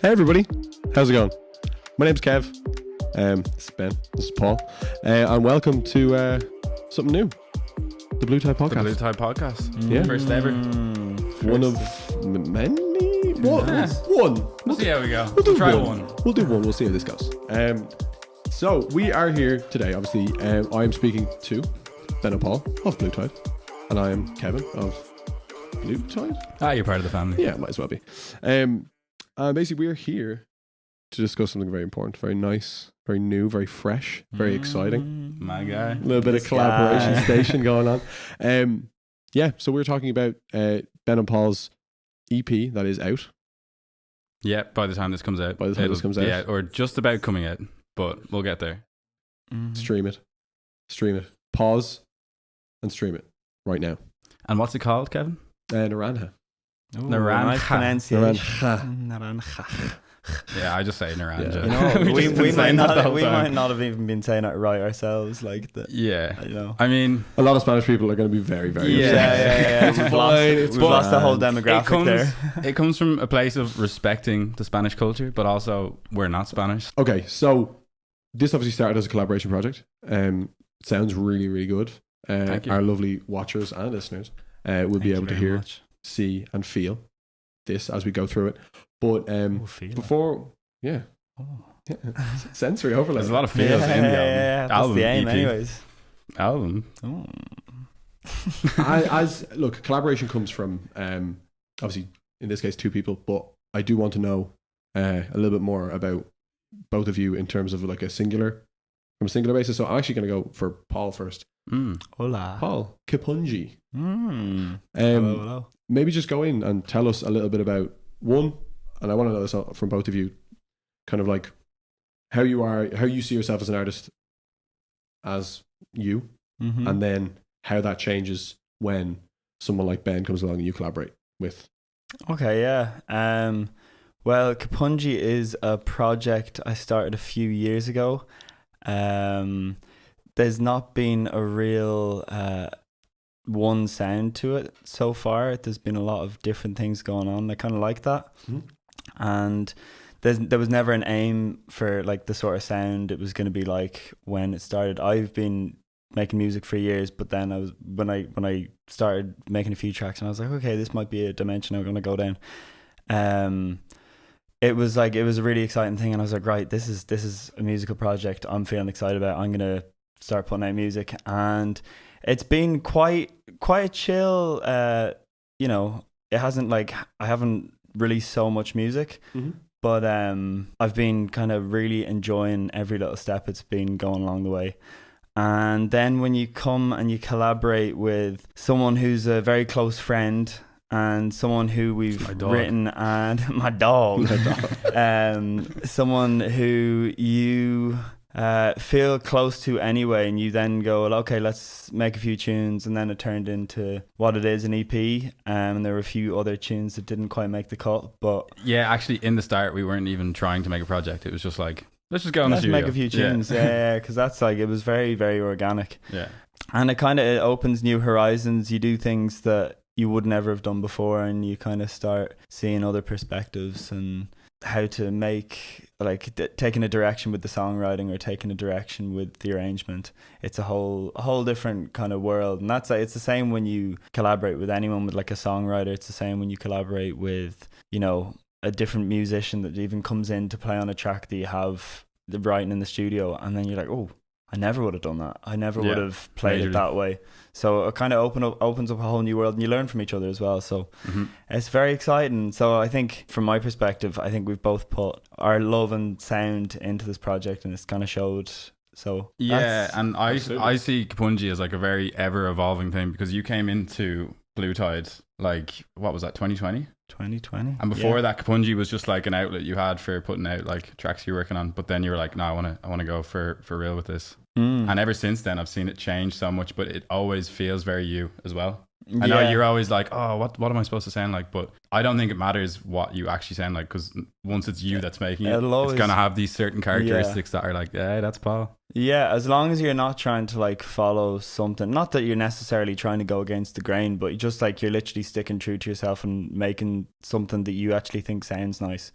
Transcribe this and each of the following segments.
Hey everybody, how's it going? My name's Kev. This is Ben. This is Paul. And welcome to something new, the BlueTide Podcast. The BlueTide Podcast. Yeah. First ever. One of many. One. Yeah. One. We'll see how we go. We'll do Try one. We'll do one. We'll see how this goes. So we are here today. Obviously, I am speaking to Ben and Paul of BlueTide, and I am Kevin of BlueTide. You're part of the family. Yeah, might as well be. Basically, we are here to discuss something very important, very nice, very new, very fresh, very exciting. My guy. A little bit of collaboration station going on. So we're talking about Ben and Paul's EP that is out. Yeah, by the time this comes out. Yeah, or just about coming out, but we'll get there. Stream it. Pause and stream it right now. And what's it called, Kevin? Naranja. Naranja. Nice pronunciation. Naranja. Yeah, I just say Naranja. Yeah. You know, We've just we been might saying that the whole we time. might not have even been saying it right ourselves. Like that. Yeah. You know. I mean, A lot of Spanish people are going to be very, very Yeah. upset. We've lost the whole demographic there. it comes from a place of respecting the Spanish culture, but also we're not Spanish. Okay, so this obviously started as a collaboration project. It sounds really, really good. Thank you. Our lovely watchers and listeners will be able to hear, see, and feel this as we go through it. But before, yeah, sensory overload. There's a lot of feels in the album. That's Album, the aim, EP. anyways. Album. Look, collaboration comes from obviously in this case two people, but I do want to know a little bit more about both of you in terms of like a singular basis. So I'm actually going to go for Paul first. Hola. Paul Kipunji. Hello. Maybe just go in and tell us a little bit about one, and I want to know this from both of you, kind of like how you see yourself as an artist, as you, and then how that changes when someone like Ben comes along and you collaborate with. Okay, yeah. Well, Kipunji is a project I started a few years ago. There's not been a real one sound to it so far. There's been a lot of different things going on. I kind of like that. And there was never an aim for like the sort of sound it was going to be like when it started. I've been making music for years, but then when I started making a few tracks, and I was like, okay, this might be a dimension I'm going to go down. It was a really exciting thing, and I was like, right, this is a musical project I'm feeling excited about. I'm going to start putting out music, and it's been quite a chill. It hasn't like I haven't released so much music, but I've been kind of really enjoying every little step it's been going along the way. And then when you come and you collaborate with someone who's a very close friend and someone who we've written and my dog, someone who you feel close to anyway, and you then go, well, okay, let's make a few tunes, and then it turned into what it is, an EP, and there were a few other tunes that didn't quite make the cut. But Yeah, actually in the start we weren't even trying to make a project. It was just like, let's just go in the let's studio. make a few tunes. Yeah, because that's like, it was very, very organic. Yeah. And it opens new horizons. You do things that you would never have done before, and you kind of start seeing other perspectives and how to make, like, taking a direction with the songwriting or taking a direction with the arrangement. It's a whole different kind of world. And that's like, it's the same when you collaborate with anyone, with like a songwriter. It's the same when you collaborate with, a different musician that even comes in to play on a track that you have the writing in the studio, and then you're like, oh, I never would have done that. I never would have played it that way. So it kind of opens up a whole new world, and you learn from each other as well. So it's very exciting. So I think from my perspective, I think we've both put our love and sound into this project, and it's kind of showed. So And I see Kipunji as like a very ever evolving thing, because you came into BlueTide like, what was that, 2020? 2020. And before that, Kipunji was just like an outlet you had for putting out like tracks you're working on. But then you were like, no, I want to go for real with this. And ever since then, I've seen it change so much, but it always feels very you as well. I know you're always like, oh, what am I supposed to sound like? But I don't think it matters what you actually sound like, because once it's you that's making it, it's going to have these certain characteristics that are like, hey, that's Paul. Yeah, as long as you're not trying to like follow something, not that you're necessarily trying to go against the grain, but just like you're literally sticking true to yourself and making something that you actually think sounds nice.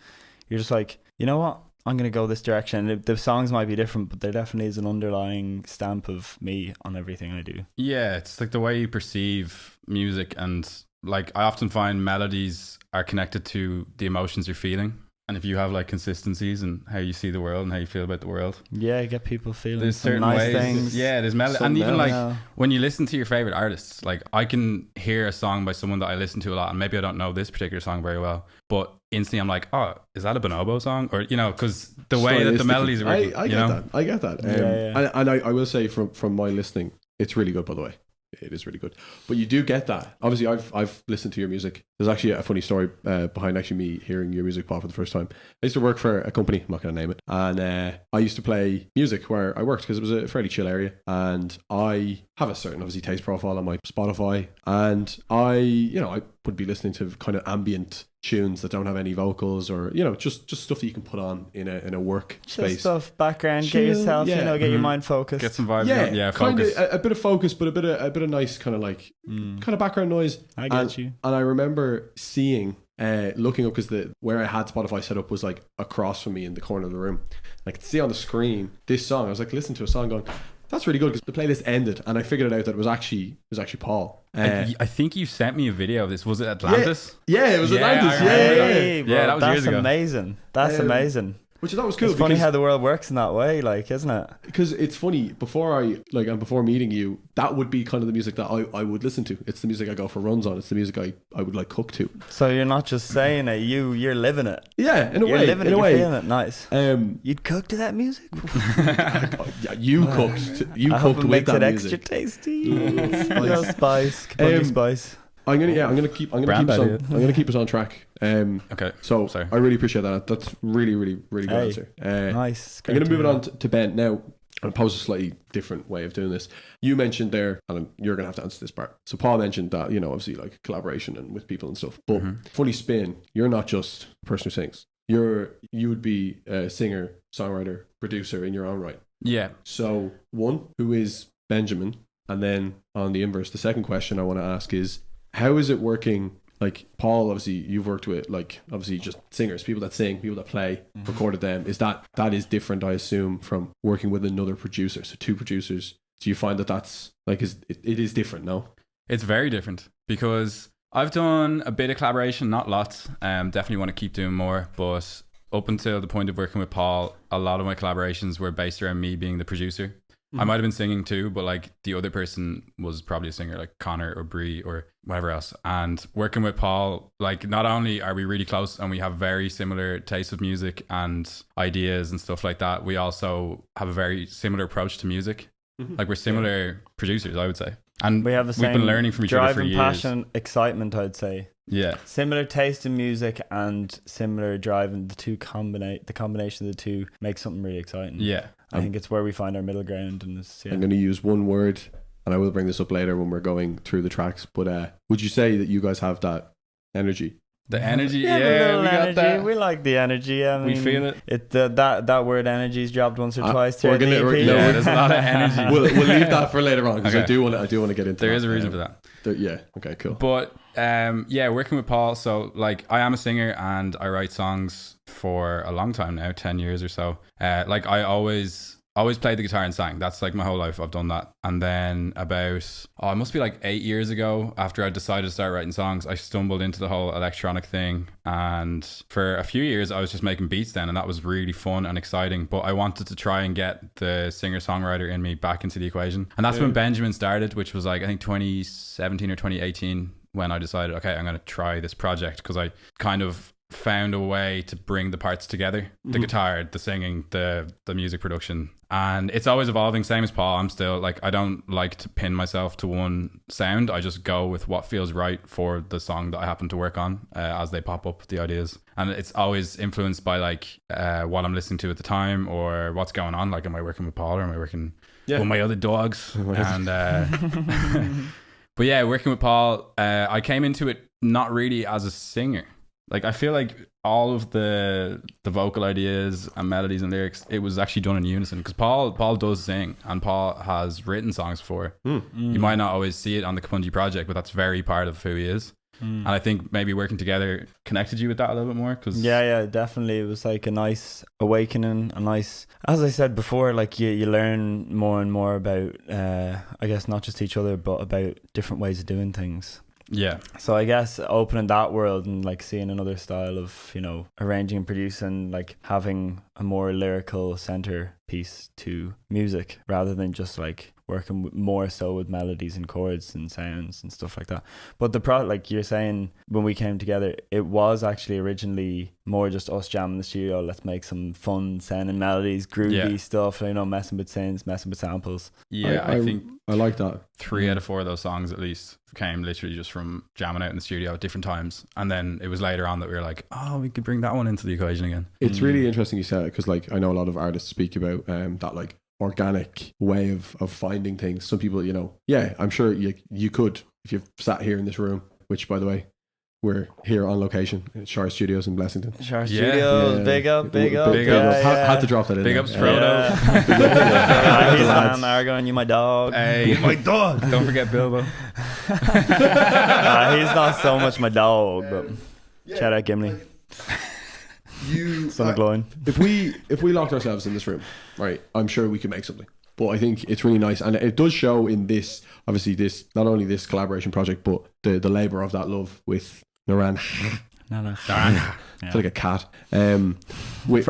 you're just like, you know what? I'm going to go this direction. The songs might be different, but there definitely is an underlying stamp of me on everything I do. Yeah, it's like the way you perceive music, and like I often find melodies are connected to the emotions you're feeling. And if you have like consistencies and how you see the world and how you feel about the world, yeah, get people feeling there's some certain nice ways. things. Yeah, there's melody, Some and even melody. like when you listen to your favorite artists, like I can hear a song by someone that I listen to a lot, and maybe I don't know this particular song very well, but instantly I'm like, oh, is that a Bonobo song? Or you know, because the way that the melodies are written, I get that. I get that. Yeah. And I will say from my listening, it's really good, by the way. It is really good. But you do get that. Obviously, I've listened to your music. There's actually a funny story behind actually me hearing your music, Paul, for the first time. I used to work for a company, I'm not going to name it, and I used to play music where I worked because it was a fairly chill area, and I have a certain, obviously, taste profile on my Spotify, and I would be listening to kind of ambient tunes that don't have any vocals, or just stuff that you can put on in a work space. Just stuff, background, Chill, get yourself, yeah. get your mind focused. get some vibes. Yeah, kind focus. of a bit of focus, but a bit of nice kind of like kind of background noise. I get you. And I remember seeing, looking up, because where I had Spotify set up was like across from me in the corner of the room. I could see on the screen this song. I was like listening to a song, going, "That's really good," because the playlist ended, and I figured it out that it was actually Paul. I think you sent me a video of this. Was it Atlantis? Yeah, it was Yeah, Atlantis. I Yeah, remember yeah, that. yeah. Yeah, that was that's years ago. amazing. That's amazing. Which I thought was cool. It's funny because- how the world works in that way, like, isn't it? Because it's funny, before meeting you, that would be kind of the music that I would listen to. It's the music I go for runs on. It's the music I would like cook to. So you're not just saying it, you're living it. Yeah, in a You're way. living in it, a you're way. feeling it. Nice. You'd cook to that music? Yeah, you cooked. You I hope cooked it with makes that it music. extra tasty. A little spice, Kipunji spice. I'm gonna keep Brand us on. idea. I'm gonna keep us on track. Okay. So Sorry. I really appreciate that. That's really, really, really good Hey, answer. Nice. I'm gonna move it on to Ben now. and pose a slightly different way of doing this. You mentioned there, and you're gonna have to answer this part. So Paul mentioned that, you know, obviously like collaboration and with people and stuff. But funny spin, you're not just a person who sings. You would be a singer, songwriter, producer in your own right. Yeah. So one, who is Benjamin? And then on the inverse, the second question I want to ask is, how is it working? Like Paul, obviously you've worked with, like, obviously just singers, people that sing, people that play, recorded them. Is that is different, I assume, from working with another producer? So two producers. Do you find that that's like, it is different? No, it's very different because I've done a bit of collaboration, not lots. Definitely want to keep doing more, but up until the point of working with Paul, a lot of my collaborations were based around me being the producer. I might have been singing too, but like the other person was probably a singer, like Connor or Bree or whatever else. And working with Paul, like, not only are we really close and we have very similar tastes of music and ideas and stuff like that, we also have a very similar approach to music. Like, we're similar producers, I would say. And we have the same we've been learning from each other for drive and years. passion, excitement, I'd say. Yeah. Similar taste in music and similar drive, and the combination of the two makes something really exciting. Yeah. I think it's where we find our middle ground. And I'm going to use one word, and I will bring this up later when we're going through the tracks. But would you say that you guys have that energy? The energy, yeah, yeah, we got energy. that. We like the energy. I mean, We feel it. That word energy's dropped once or twice through the EP. Yeah, there's a lot of energy. We'll leave that for later on, because Okay. I do want to get into. There that. is a reason for that. Yeah. Okay. Cool. But yeah, working with Paul. So like, I am a singer and I write songs for a long time now, 10 years or so. Like, I always played the guitar and sang. That's like my whole life. I've done that. And then about, it must be like 8 years ago, after I decided to start writing songs, I stumbled into the whole electronic thing. And for a few years, I was just making beats then. And that was really fun and exciting. But I wanted to try and get the singer-songwriter in me back into the equation. And that's when BENJAMYN started, which was like, I think 2017 or 2018, when I decided, okay, I'm going to try this project, because I kind of found a way to bring the parts together, the guitar, the singing, the music production. And it's always evolving, same as Paul. I'm still like, I don't like to pin myself to one sound. I just go with what feels right for the song that I happen to work on, as they pop up, the ideas. And it's always influenced by like what I'm listening to at the time, or what's going on. Like, am I working with Paul, or am I working with my other dogs? And but yeah, working with Paul, I came into it not really as a singer. Like, I feel like all of the vocal ideas and melodies and lyrics, it was actually done in unison, because Paul does sing, and Paul has written songs before. You might not always see it on the Kipunji project, but that's very part of who he is. And I think maybe working together connected you with that a little bit more. Yeah, definitely. It was like a nice awakening, as I said before, like you learn more and more about, I guess, not just each other, but about different ways of doing things. Yeah. So I guess opening that world and like seeing another style of, you know, arranging and producing, like having a more lyrical centerpiece to music rather than just like working more so with melodies and chords and sounds and stuff like that. But like you're saying, when we came together, it was actually originally more just us jamming in the studio. Let's make some fun sounding melodies, groovy stuff, you know, messing with synths, messing with samples. Yeah, I think I like that. 3 out of 4 of those songs at least came literally just from jamming out in the studio at different times. And then it was later on that we were like, oh, we could bring that one into the equation again. It's really interesting you said it, because like I know a lot of artists speak about that like organic way of finding things. Some people, you know, I'm sure you could, if you've sat here in this room, which by the way, we're here on location at Shire Studios in Blessington. Shire Studios, big up. Had to drop that in. Big there. ups, Frodo. He's on Argon, you my dog. Hey, my dog. Don't forget Bilbo. He's not so much my dog, but shout out Gimli. Son of Gloin. If we locked ourselves in this room, right, I'm sure we could make something. But I think it's really nice, and it does show in this, obviously, this not only this collaboration project, but the labour of that love with Naranja. Naranja. It's like a cat. With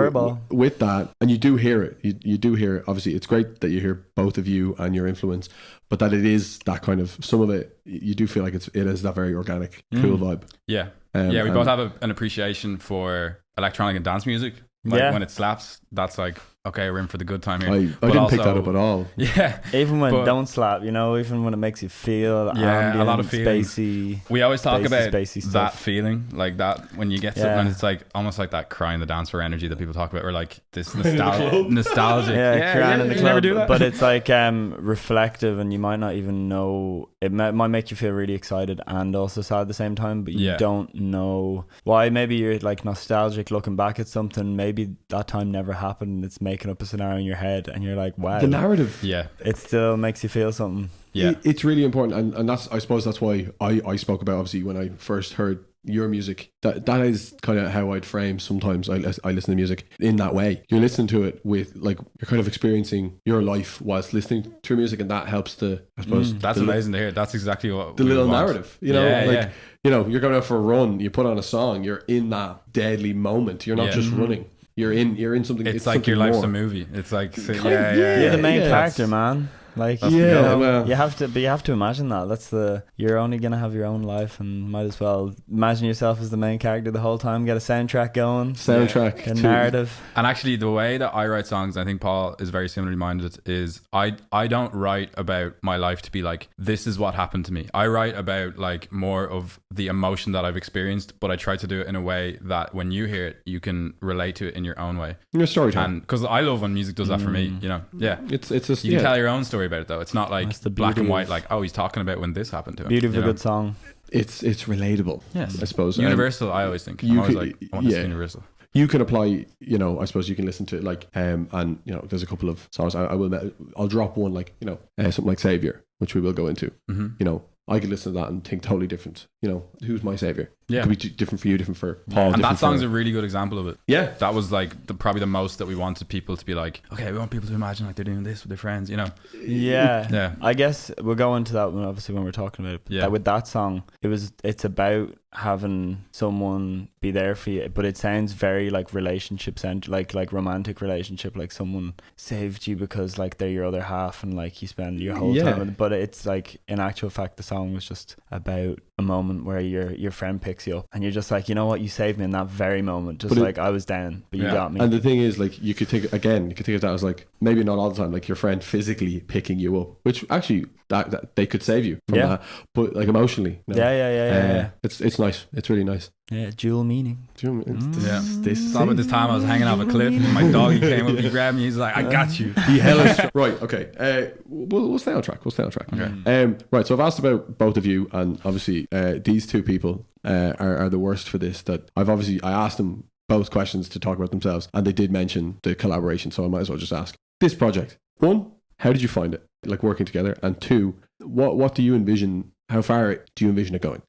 that, and you do hear it. You do hear it. Obviously, it's great that you hear both of you and your influence, but that it is that kind of, some of it, you do feel like it is that very organic, cool vibe. Yeah. We both have an appreciation for electronic and dance music. Like when it slaps, that's like, okay, we're in for the good time here. I didn't pick that up at all. Yeah. Even when it don't slap, you know, even when it makes you feel ambient, a lot of spacey. We always talk about that feeling, like that when you get something, and it's like almost like that crying the dance floor energy that people talk about, or like this nostalgic. Crying in the club. Never do that. But it's like reflective, and you might not even know. It might make you feel really excited and also sad at the same time, but you don't know why. Maybe you're like nostalgic looking back at something. Maybe that time never happened. It's making up a scenario in your head, and you're like, wow, the narrative, it still makes you feel something. It's really important, and that's, I suppose that's why I spoke about, obviously, when I first heard your music, that is kind of how I'd frame sometimes I listen to music in that way. You're listening to it with, like, you're kind of experiencing your life whilst listening to music, and that helps to, I suppose, that's amazing to hear. That's exactly what the little narrative, you know, you know, you're going out for a run, you put on a song, you're in that deadly moment, you're not just running. You're in something. It's like something your life's more. a movie. It's like you're the main character, man. Like you have to imagine that. You're only gonna have your own life, and might as well imagine yourself as the main character the whole time. Get a soundtrack going. A narrative. And actually, the way that I write songs, I think Paul is very similarly minded. Is I don't write about my life to be like, this is what happened to me. I write about like more of the emotion that I've experienced, but I try to do it in a way that when you hear it, you can relate to it in your own way. Your storytelling. And because I love when music does that for me, you know. Yeah, it's just, you can tell your own story about it though. It's not like black and white, like, oh, he's talking about when this happened to him. Beauty of a good song. It's relatable. Yes, I suppose. Universal. I always think. I want this universal. You can apply, you know, I suppose you can listen to it like, and you know, there's a couple of songs I'll drop one, like, you know, something like Savior, which we will go into. You know, I could listen to that and think totally different. You know, who's my savior? Yeah, it could be different for you, different for Paul. And that song's a really good example of it. Yeah, that was like probably the most that we wanted people to be like, okay, we want people to imagine like they're doing this with their friends, you know. Yeah. I guess we'll go into that when we're talking about it. But with that song, it's about having someone be there for you, but it sounds very like relationship centered, like romantic relationship, like someone saved you because like they're your other half, and like you spend your whole time with it. But it's like, in actual fact, the song was just about a moment where your friend picks you up, and you're just like, you know what, you saved me in that very moment, just like I was down, but you got me. And the thing is, like, you could think of that as like, maybe not all the time, like your friend physically picking you up, which actually that they could save you from that, but like emotionally, no. It's nice. It's really nice. Yeah, dual meaning. It's all about this time I was hanging off a cliff, and my doggy came up, he grabbed me, he's like, I got you. He held us. Right, okay. We'll stay on track. Okay. Right, so I've asked about both of you, and obviously these two people are the worst for this. That I asked them both questions to talk about themselves, and they did mention the collaboration, so I might as well just ask. This project, 1, how did you find it, like working together? And 2, what do you envision, how far do you envision it going?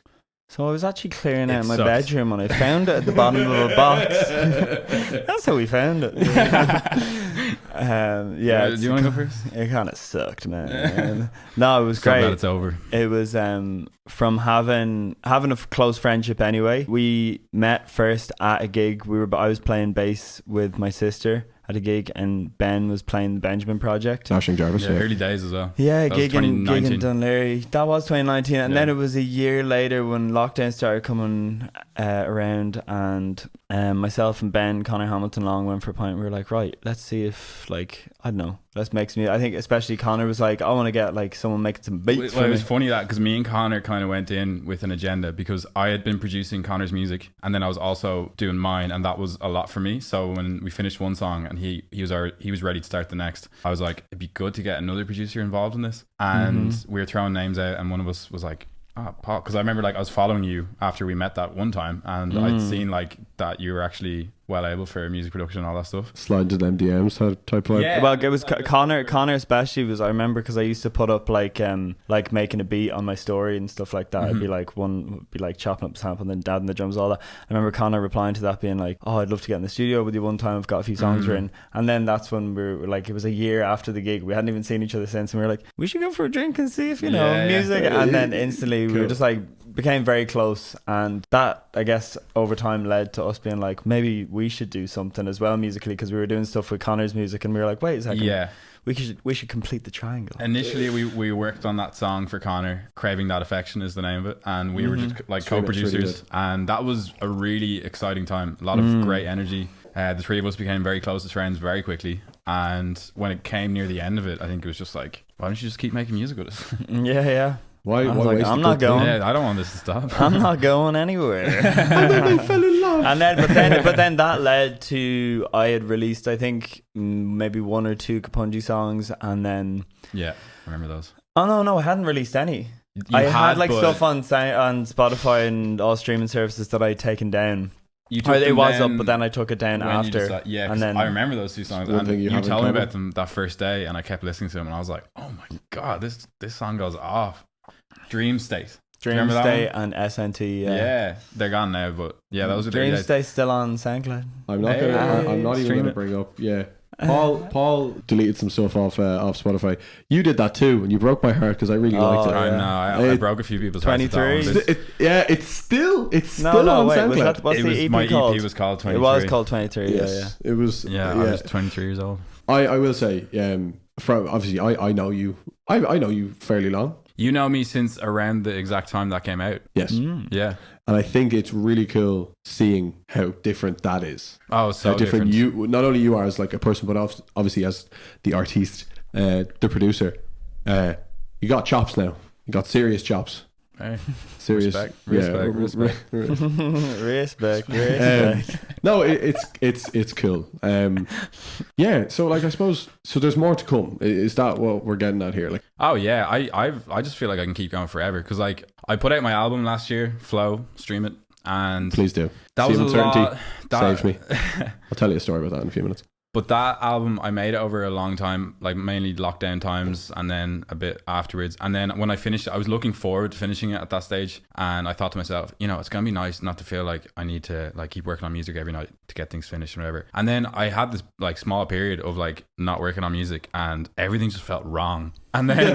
So I was actually clearing out my sucked. bedroom and I found it at the bottom of a box. That's how we found it. Yeah. Do you want to go first? It kind of sucked, man. No, it was So great. glad it's over. It was from having a close friendship anyway. We met first at a gig. I was playing bass with my sister at a gig, and Ben was playing the Benjamin project. Dashing Jarvis. Yeah, early days as well. Yeah, That was gig in 2019. Dunleary. That was 2019, and Yeah. then it was a year later when lockdown started coming around, and myself and Ben, Connor Hamilton Long went for a pint. We were like, right, let's see if, like, I don't know, let's make some. I think especially Connor was like, I want to get like someone making some beats Well, for it me. was funny that because me and Connor kind of went in with an agenda, because I had been producing Connor's music and then I was also doing mine, and that was a lot for me. So when we finished one song and he was ready to start the next, I was like, it'd be good to get another producer involved in this. And we were throwing names out, and one of us was like, Paul, because I remember like I was following you after we met that one time, and I'd seen like that you were actually well able for music production and all that stuff. Slide to them DMs type vibe. Yeah. Well, it was Connor especially was, I remember, because I used to put up like making a beat on my story and stuff like that. It'd be like chopping up a sample and then dadding the drums, all that. I remember Connor replying to that being like, oh, I'd love to get in the studio with you one time, I've got a few songs written. And then that's when we were like, it was a year after the gig, we hadn't even seen each other since, and we were like, we should go for a drink and see if music. And then instantly we were just like, became very close, and that, I guess, over time led to us being like, maybe we should do something as well musically, because we were doing stuff with Connor's music, and we were like, wait a second, Yeah. we should complete the triangle. Initially, we worked on that song for Connor. Craving That Affection is the name of it, and we were just like Sweet, co-producers, really good. and that was a really exciting time. A lot of great energy. The three of us became very close as friends very quickly, and when it came near the end of it, I think it was just like, why don't you just keep making music with us? Yeah. Why I was why like, waste I'm a not good thing? going. Yeah, I don't want this to stop. I'm not going anywhere. And then they fell in love. And then, but then that led to, I had released, I think, maybe one or two Kipunji songs, and then, Yeah, I remember those. oh no, I hadn't released any. You I had like but stuff on Spotify and all streaming services that I'd taken down. you took It them was down up, but then I took it down when you after. decided- yeah, 'cause and then I remember those two songs. One And thing you you have in told me common. about them that first day, and I kept listening to them, and I was like, oh my god, this song goes off. Dream State. Dream remember that State and SNT. Yeah, they're gone now, but yeah, those are the Dream days. State still on SoundCloud. I'm not Hey, gonna. I'm not even stream gonna it. bring up. Yeah, Paul deleted some stuff off Spotify. You did that too, and you broke my heart because I really liked it. I yeah. know. I broke a few people's hearts with that one. 23. This- It's still No, on wait, SoundCloud. what's it the was EP my called? EP was called 23. It was called 23. Yes, it was. Yeah, I was 23 years old. I will say, from obviously, I know you. I know you fairly long. You know me since around the exact time that came out. Yes, Yeah. and I think it's really cool seeing how different that is. Oh, so How different you, not only you are as like a person, but obviously as the artiste, the producer. You got chops now. You got serious chops. Hey, Serious. Respect. Respect. No, it's cool. Yeah. So like, I suppose, so there's more to come. Is that what we're getting at here? Like, Oh yeah, I just feel like I can keep going forever, because like I put out my album last year, Flow, stream it, and please do. that See was a Uncertainty lot. saves me. I'll tell you a story about that in a few minutes. But that album, I made it over a long time, like mainly lockdown times, and then a bit afterwards. And then when I finished it, I was looking forward to finishing it at that stage. And I thought to myself, it's going to be nice not to feel like I need to like keep working on music every night to get things finished and whatever. And then I had this like small period of like not working on music, and everything just felt wrong. And then,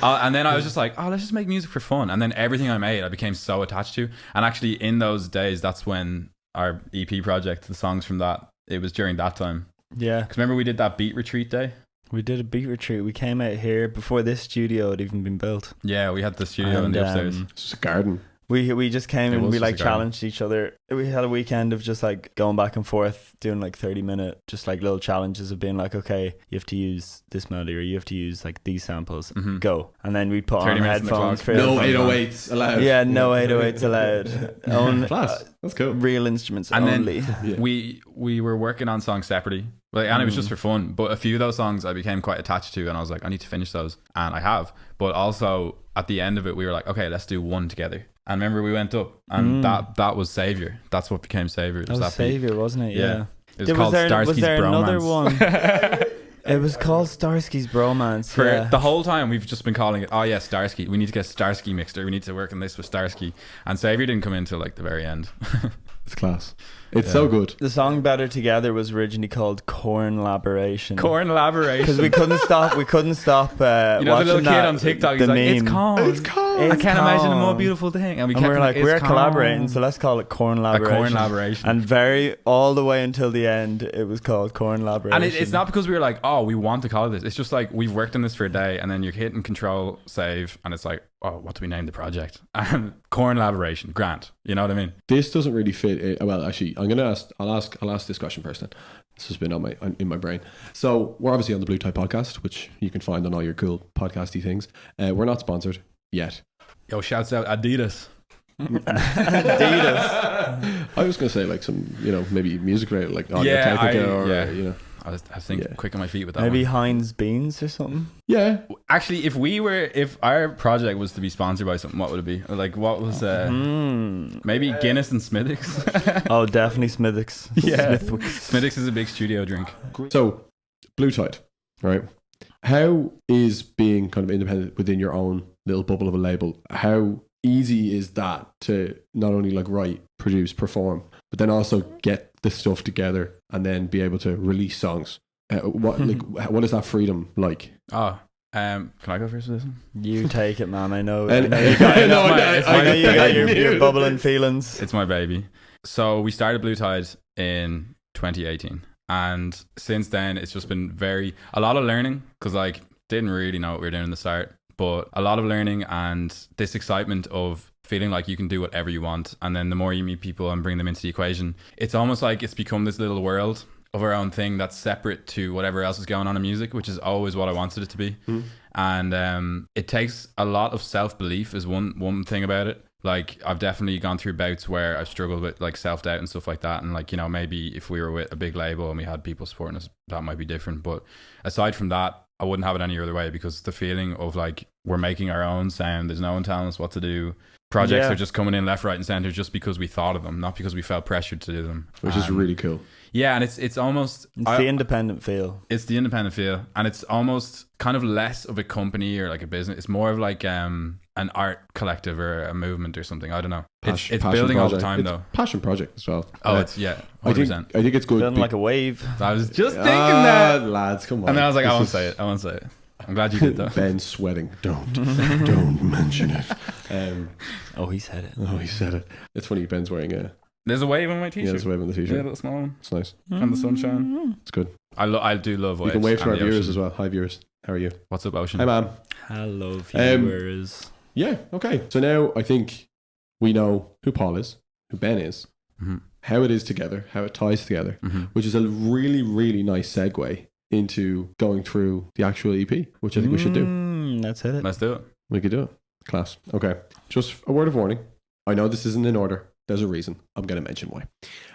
and then I was just like, oh, let's just make music for fun. And then everything I made, I became so attached to. And actually in those days, that's when our EP project, the songs from that, it was during that time. Yeah. Because remember we did that beat retreat day? We did a beat retreat. We came out here before this studio had even been built. Yeah, we had the studio in the upstairs. It's just a garden. We just came It and was we just like a garden. challenged each other. We had a weekend of just like going back and forth, doing like 30-minute just like little challenges of being like, okay, you have to use this melody or you have to use like these samples. Go. And then we'd put 30 on minutes in the headphones clock. for No everyone. 808s allowed. Yeah, no 808s allowed. Only Class. That's cool. real instruments And only. then Yeah. we were working on songs separately. And it was just for fun. But a few of those songs I became quite attached to, and I was like, I need to finish those. And I have. But also at the end of it, we were like, okay, let's do one together. And remember we went up, and that was Savior. That's what became Savior. It That was beat. Savior, wasn't it? Yeah. It was Was called there Starsky's another Bromance. one? It was called Starsky's Bromance. For the whole time, we've just been calling it, oh yeah, Starsky. We need to get Starsky mixed, or we need to work on this with Starsky. And Saviour didn't come in till like the very end. It's class. It's so good. The song Better Together was originally called Corn Laboration. Corn Laboration. Because we couldn't stop. You know the little kid on TikTok. He's like, it's corn. It's corn. I can't imagine a more beautiful thing. And we're like, we're collaborating, so let's call it Corn Laboration. A Corn Laboration. And all the way until the end, it was called Corn Laboration. And it's not because we were like, oh, we want to call it this. It's just like, we've worked on this for a day, and then you're hitting Control, Save, and it's like, oh, what do we name the project? And Corn Laboration, Grant. You know what I mean? This doesn't really fit. Well, actually, I'll ask this question first then. This has been in my brain. So we're obviously on the BlueTide Podcast, which you can find on all your cool podcasty things. We're not sponsored yet. Yo, shouts out Adidas. Adidas. I was going to say like some, maybe music related, like Audio-Technica I was thinking quick on my feet with that. Maybe one. Heinz Beans or something. Yeah. Actually, if our project was to be sponsored by something, what would it be? Like, what was maybe Guinness and Smithwick's? Oh, definitely Smithwick's. Yeah, Smithwick's is a big studio drink. So, BlueTide, right? How is being kind of independent within your own little bubble of a label? How easy is that to not only like write, produce, perform, but then also get the stuff together and then be able to release songs? What is that freedom like? Oh, can I go first with this one? You take it, man. I know. And, I know you got your bubbling feelings. It's my baby. So we started BlueTide in 2018, and since then it's just been a lot of learning, because like didn't really know what we were doing in the start, but a lot of learning and this excitement of feeling like you can do whatever you want. And then the more you meet people and bring them into the equation, it's almost like it's become this little world of our own thing that's separate to whatever else is going on in music, which is always what I wanted it to be. And it takes a lot of self-belief is one thing about it. Like I've definitely gone through bouts where I've struggled with like self-doubt and stuff like that, and like, maybe if we were with a big label and we had people supporting us, that might be different. But aside from that, I wouldn't have it any other way, because the feeling of like we're making our own sound, there's no one telling us what to do. Projects are just coming in left, right and center just because we thought of them, not because we felt pressured to do them, which is really cool. Yeah, and it's almost the independent feel. It's the independent feel, and it's almost kind of less of a company or like a business. It's more of like an art collective or a movement or something. I don't know. It's building project. all the time, it's though. Passion project as well. Oh, it's 100%. I think it's good. Building like a wave. I was just thinking that, lads. Come on. And then I was like, I won't say it. I'm glad you did though. Ben's sweating. Don't mention it. He said it. He said it. It's funny. Ben's wearing There's a wave on my t-shirt. Yeah, there's a wave on the t-shirt. Yeah, a little small one. It's nice. And the sunshine. It's good. I do love waves. You can wave to our and the viewers ocean. as well. Hi viewers. How are you? What's up, Ocean? Hi, man. Hello, viewers. Yeah. Okay. So now I think we know who Paul is, who Ben is, how it is together, how it ties together, which is a really, really nice segue into going through the actual EP, which I think we should do. Let's hit it. Let's do it. We could do it. Class. Okay. Just a word of warning. I know this isn't in order. There's a reason. I'm going to mention why.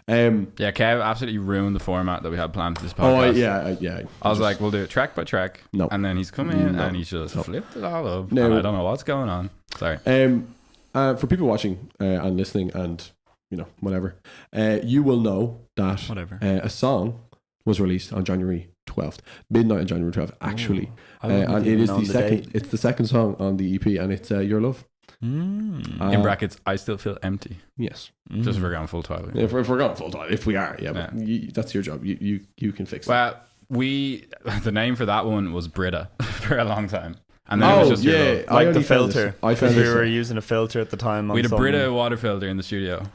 Yeah, Kev absolutely ruined the format that we had planned for this podcast. Yeah. I was like, we'll do it track by track. No. And then he's come in and he's just flipped it all up. No. And I don't know what's going on. Sorry. For people watching and listening and, whatever, you will know that a song was released on January 12th, midnight on January 12th, actually. And it is it's the second song on the EP, and it's Your Love. In brackets, I still feel empty. Yes. Just if we're going full title. If we're going full title, if we are, but that's your job. You can fix that. Well, the name for that one was Brita for a long time. And then it was just Your Love. Like the filter. I found we were using a filter at the time. We had a Brita water filter in the studio.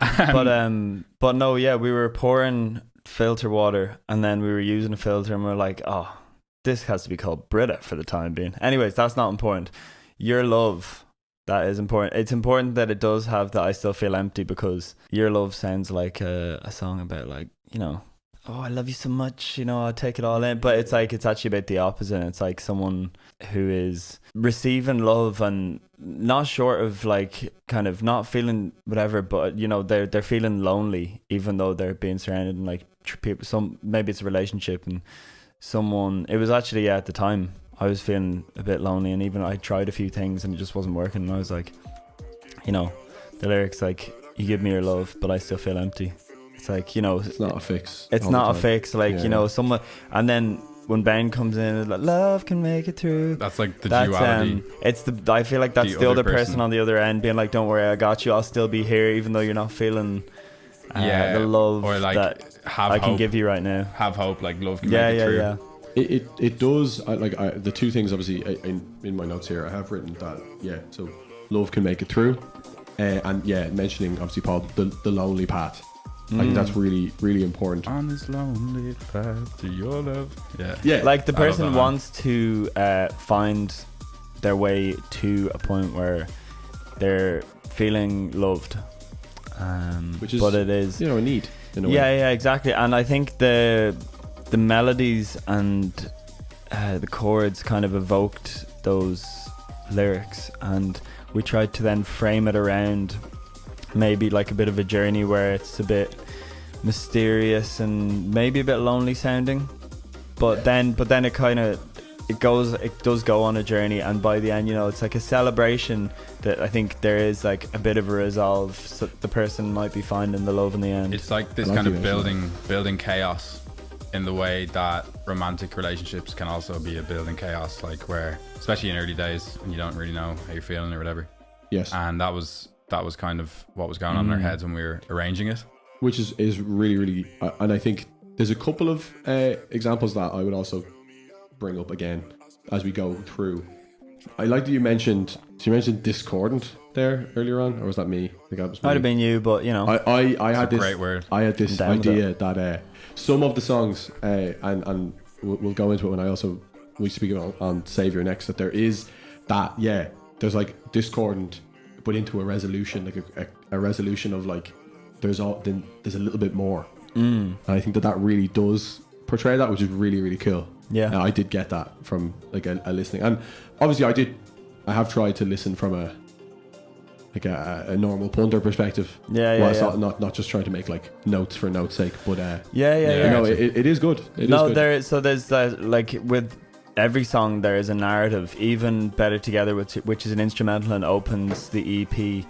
But no, we were pouring filter water, and then we were using a filter, and we were like, oh, this has to be called Brita for the time being. Anyways, that's not important. Your Love, that is important. It's important that it does have the I Still Feel Empty, because Your Love sounds like a song about like, oh, I love you so much, I'll take it all in. But it's like, it's actually about the opposite. It's like someone who is receiving love and not short of like kind of not feeling whatever, but they're feeling lonely, even though they're being surrounded in like people. Maybe it's a relationship, and someone, it was actually at the time I was feeling a bit lonely, and even I tried a few things and it just wasn't working, and I was like, the lyrics like, you give me your love but I still feel empty. It's like, you know, It's not a fix. it's all the not a time. fix. Like, Yeah. you know, someone, and then when Ben comes in, it's like, love can make it through. That's like the That's duality. it's the. I feel like that's The the other other person person. on the other end being like, "Don't worry, I got you. I'll still be here, even though you're not feeling the love or like that have I hope. can give you right now." Have hope, like love can Yeah, make it yeah, through. yeah. It does. The two things, obviously, in my notes here, I have written that. Yeah, so love can make it through, and yeah, mentioning obviously Paul the lonely path. I think that's really really important. On this lonely path to your love. Yeah. Yeah, Like the I love person that, man. wants to find their way to a point where they're feeling loved, Which is, but it is a need in a way. yeah, exactly. And I think the melodies and the chords kind of evoked those lyrics, and we tried to then frame it around maybe like a bit of a journey where it's a bit mysterious and maybe a bit lonely sounding, but then it kind of it does go on a journey, and by the end, you know, it's like a celebration that I think there is like a bit of a resolve, so the person might be finding the love in the end. It's like this I like kind the of idea. building chaos in the way that romantic relationships can also be a building chaos, like where, especially in early days when you don't really know how you're feeling or whatever. Yes, And that was kind of what was going on in our heads when we were arranging it. which is really really, and I think there's a couple of examples that I would also bring up again as we go through. I like that you mentioned discordant there earlier on, or was that me? I think that was me. Might have been you, but you know. I had It's a this great word. I had this I'm down with idea that some of the songs and we'll go into it when we speak on Savior next, that there is that there's like discordant but into a resolution, like a resolution of like there's a little bit more. And I think that really does portray that, which is really really cool. Yeah. I did get that from like a listening, and obviously I have tried to listen from a normal punter perspective. Not just trying to make like notes for notes' sake, but Yeah. it is good. It is good. There's that, like with every song there is a narrative. Even Better Together, which is an instrumental and opens the EP,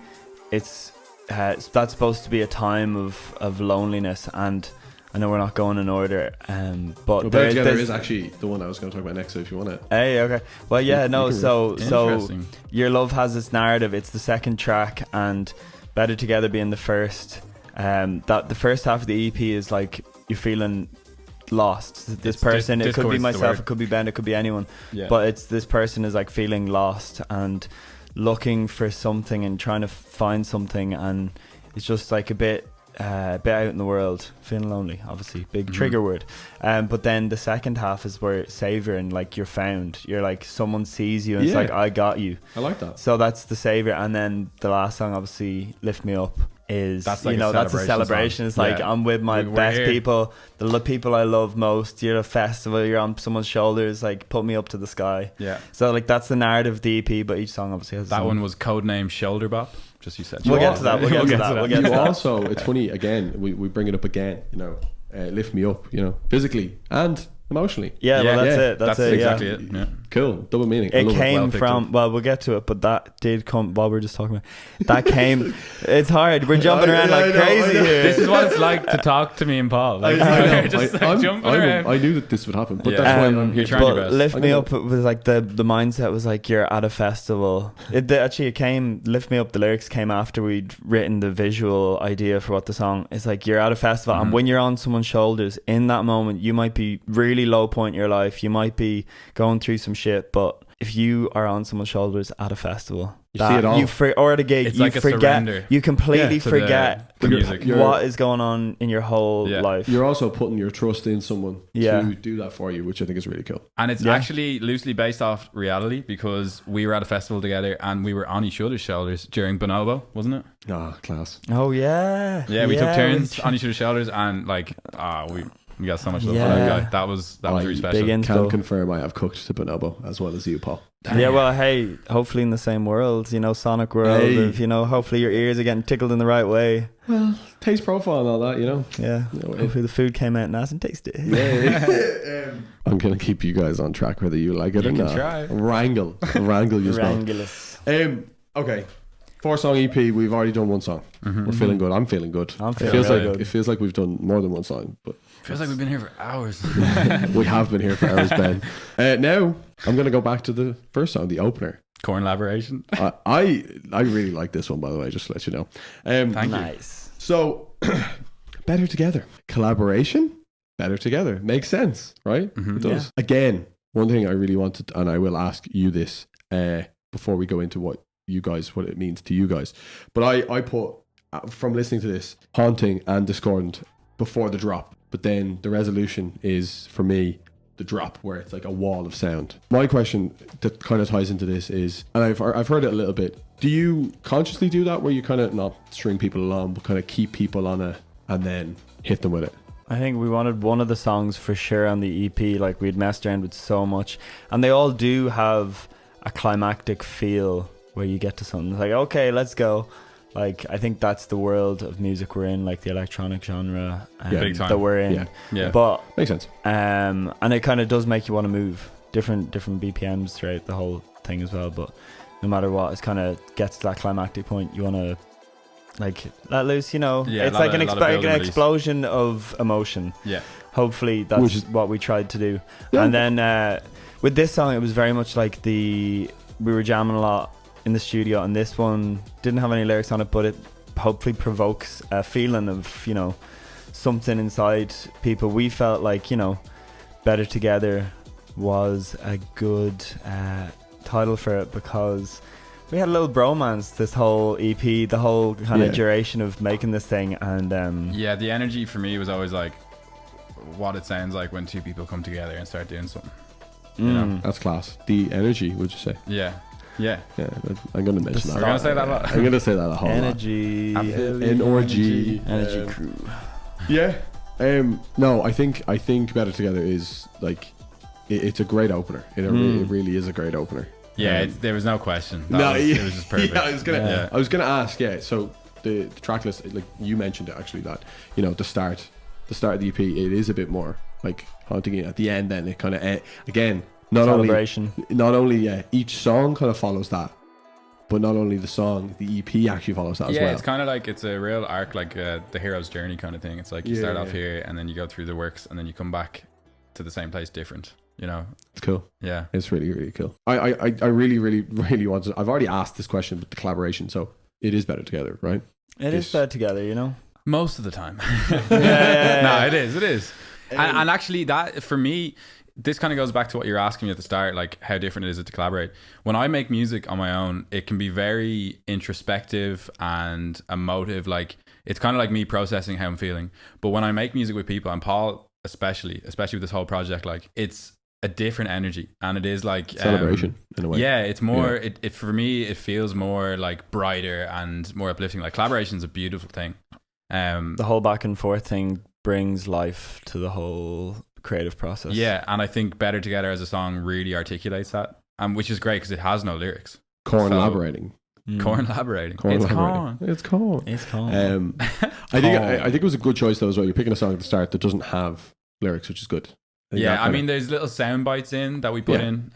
it's that's supposed to be a time of loneliness, and I know we're not going in order, but Better Together is actually the one I was going to talk about next, so if you want to. Hey, okay. Well, yeah, You no. can So Interesting. Your Love has this narrative. It's the second track, and Better Together being the first. That the first half of the EP is like you're feeling lost. This It's person, it could be discord's the myself, word. it could be Ben, it could be anyone. Yeah. But it's this person is like feeling lost and looking for something and trying to find something, and it's just like a bit out in the world, feeling lonely, obviously big trigger word. But then the second half is where savior, and like you're found, you're like someone sees you and it's like I got you. I like that. So that's the savior. And then the last song, obviously Lift Me Up, is That's like that's a celebration. song. It's like Yeah. I'm with my We're best here. people, the people I love most. You're at a festival, you're on someone's shoulders, like put me up to the sky. Yeah. So like that's the narrative of the EP, but each song obviously has That some- one was codename Shoulder Bop. Just you said. We'll get to that. We'll get to We'll that. We'll get to You that. also, it's funny again. We bring it up again. Lift me up. Physically and emotionally. Yeah, well, that's Yeah, it. That's, That's it. exactly Yeah. it. Yeah. Cool. Double meaning. I It love came Well picked from, up. well, we'll get to it, but that did come while we were just talking about that came. It's hard. We're jumping around I like know, crazy I know. here. This is what it's like to talk to me and Paul. Like, I just know. like jumping around. I knew that this would happen, but Yeah. that's why I'm You're here. trying your But best. Lift I Me know. Up was like the mindset was like you're at a festival. It came, Lift Me Up, the lyrics came after we'd written the visual idea for what the song is. Like you're at a festival, and when you're on someone's shoulders in that moment, you might be really low point in your life, you might be going through some shit, but if you are on someone's shoulders at a festival, You see it all. or at a gig, It's you like a forget, surrender. you completely to forget the music. what is going on in your whole Yeah. life. You're also putting your trust in someone Yeah. to do that for you, which I think is really cool. And it's Yeah. actually loosely based off reality, because we were at a festival together and we were on each other's shoulders during Bonobo, wasn't it? Class. Oh yeah, Yeah, we took turns on each other's shoulders, and like, we got so much love for that Yeah. guy. That was really Big special. in- Can So- confirm I have cooked to Bonobo as well as you, Paul. Yeah, well, hey, hopefully in the same world, Sonic world. Hey. Of, hopefully your ears are getting tickled in the right way. Well, taste profile and all that, Yeah, hopefully the food came out nice and tasty. I'm gonna keep you guys on track whether you like it You or can not. try. Wrangle you both. Wrangulus. Okay. 4-song EP. We've already done one song. We're feeling good. I'm feeling good. It feels like we've done more than one song, but feels like we've been here for hours. we have been here for hours, Ben. Now I'm going to go back to the first song, the opener. Collaboration. I really like this one, by the way, just to let you know. Thank you. So, Better Together. Collaboration, Better Together. Makes sense, right? It does. Yeah. Again, one thing I really wanted, and I will ask you this before we go into what it means to you guys. But I put, from listening to this, Haunting and Discordant before the drop. But then the resolution is, for me, the drop, where it's like a wall of sound. My question that kind of ties into this is, and I've heard it a little bit, do you consciously do that, where you kind of not string people along, but kind of keep people on it and then hit them with it? I think we wanted one of the songs for sure on the EP, like we'd messed around with so much, and they all do have a climactic feel where you get to something. It's like, okay, let's go. Like, I think that's the world of music we're in, like the electronic genre that we're in. Yeah. But makes sense. And it kind of does make you want to move different BPMs throughout the whole thing as well. But no matter what, it kind of gets to that climactic point. You want to like let loose, you know. Yeah, it's like an explosion of emotion. Yeah. Hopefully that's what we tried to do. Yeah. And then with this song, it was very much like we were jamming a lot in the studio, and this one didn't have any lyrics on it, but it hopefully provokes a feeling of, you know, something inside people. We felt like, you know, Better Together was a good title for it, because we had a little bromance this whole EP, the whole kind of duration of making this thing. And the energy for me was always like what it sounds like when two people come together and start doing something. You know? That's class. The energy, would you say? Yeah, I'm going to mention that. We're going to say that a lot. I'm going to say that a whole energy, lot. Energy. Energy crew. Yeah. No, I think Better Together is like, it's a great opener. It really is a great opener. Yeah, there was no question. It was just perfect. Yeah, I was gonna ask. Yeah, so the track list, like you mentioned it actually, that, you know, the start of the EP, it is a bit more like haunting. At the end, then it kind of again. Not only each song kind of follows that, but not only the song, the EP actually follows that as well. Yeah, it's kind of like, it's a real arc, like the hero's journey kind of thing. It's like you start off here, and then you go through the works, and then you come back to the same place different, you know. It's cool. Yeah, it's really, really cool. I really, really, really want to. I've already asked this question with the collaboration, so it is Better Together, right? It is Better Together, you know. Most of the time. No, it is. And actually, that for me, this kind of goes back to what you're asking me at the start, like how different is it to collaborate. When I make music on my own, it can be very introspective and emotive. Like, it's kind of like me processing how I'm feeling. But when I make music with people, and Paul especially with this whole project, like, it's a different energy, and it is like celebration in a way. Yeah, it's more. Yeah. It for me, it feels more like brighter and more uplifting. Like, collaboration is a beautiful thing. The whole back and forth thing brings life to the whole creative process. Yeah, and I think Better Together as a song really articulates that, which is great because it has no lyrics. Collaborating. It's corn. I think it was a good choice though as well. You're picking a song at the start that doesn't have lyrics, which is good. I mean, there's little sound bites in that we put in.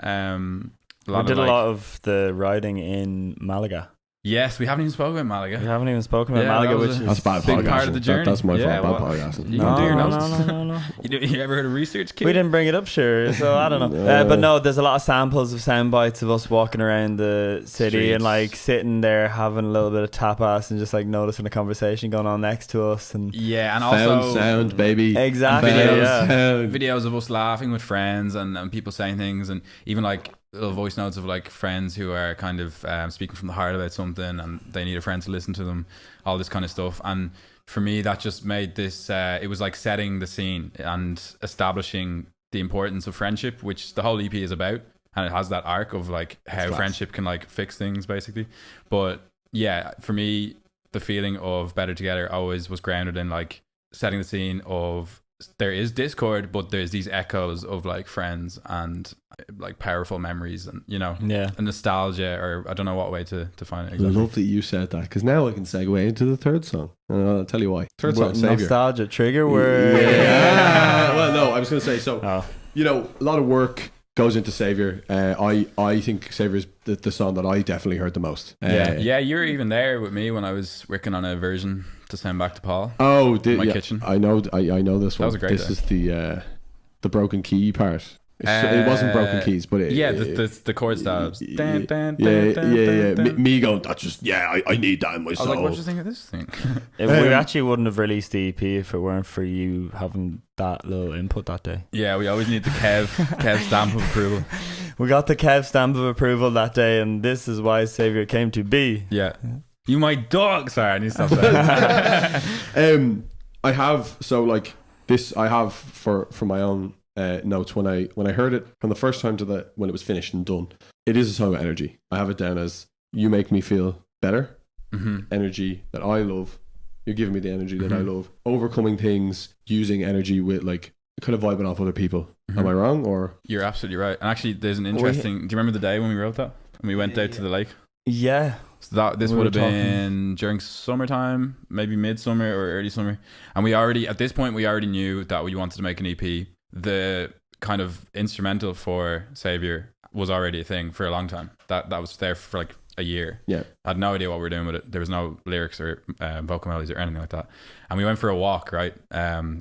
We did a lot of the writing in Malaga. Yes, we haven't even spoken about Malaga. Malaga, which is that's bad big part of the journey. That's my fault. Bad podcasting. No. You ever heard of research, kid? We didn't bring it up, sure. So I don't know. But no, there's a lot of samples of sound bites of us walking around the city streets, and like sitting there having a little bit of tapas and just like noticing a conversation going on next to us. And and also sound, baby. Exactly. Videos of us laughing with friends and people saying things, and even like little voice notes of like friends who are kind of speaking from the heart about something, and they need a friend to listen to them, all this kind of stuff. And for me, that just made this it was like setting the scene and establishing the importance of friendship, which the whole EP is about, and it has that arc of like how friendship can like fix things basically. But yeah, for me, the feeling of Better Together always was grounded in like setting the scene of there is discord, but there's these echoes of like friends and like powerful memories, and you know, a nostalgia, or I don't know what way to define it exactly. I love that you said that, because now I can segue into the third song, and I'll tell you why. Third song, Savior. Nostalgia trigger word. Well, no, I was going to say, so you know, a lot of work goes into Savior. I think Savior is the song that I definitely heard the most. Yeah, you were even there with me when I was working on a version to send back to Paul. Oh, my kitchen. I know this one. That was a great This day. is the broken key part. It wasn't broken keys, but the chord stabs. Yeah. Me going, that's just I need that in my I was soul. like, what do you think of this thing? We actually wouldn't have released the EP if it weren't for you having that little input that day. Yeah, we always need the Kev stamp of approval. We got the Kev stamp of approval that day, and this is why Savior came to be. Yeah. You my dog. Sorry, I need to stop that. I have for my own notes when I heard it from the first time to when it was finished and done. It is a song of energy. I have it down as you make me feel better. Energy that I love. You're giving me the energy that I love. Overcoming things, using energy with like kind of vibing off other people. Am I wrong? Or you're absolutely right. And actually, there's an interesting. Do you remember the day when we wrote that? And we went out to the lake. Yeah. So this would have been during summertime, maybe midsummer or early summer. And at this point, we already knew that we wanted to make an EP. The kind of instrumental for Savior was already a thing for a long time. That was there for like a year. Yeah. I had no idea what we were doing with it. There was no lyrics or vocal melodies or anything like that. And we went for a walk, right?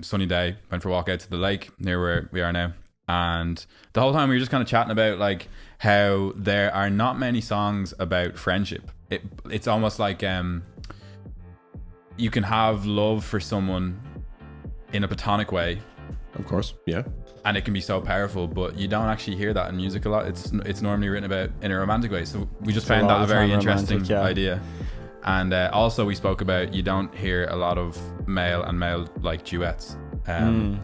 Sunny day, went for a walk out to the lake near where we are now. And the whole time we were just kind of chatting about like how there are not many songs about friendship. It's almost like you can have love for someone in a platonic way. of course, yeah. And it can be so powerful, but you don't actually hear that in music a lot. It's normally written about in a romantic way. So we just found that a very interesting idea. And also we spoke about you don't hear a lot of male like duets,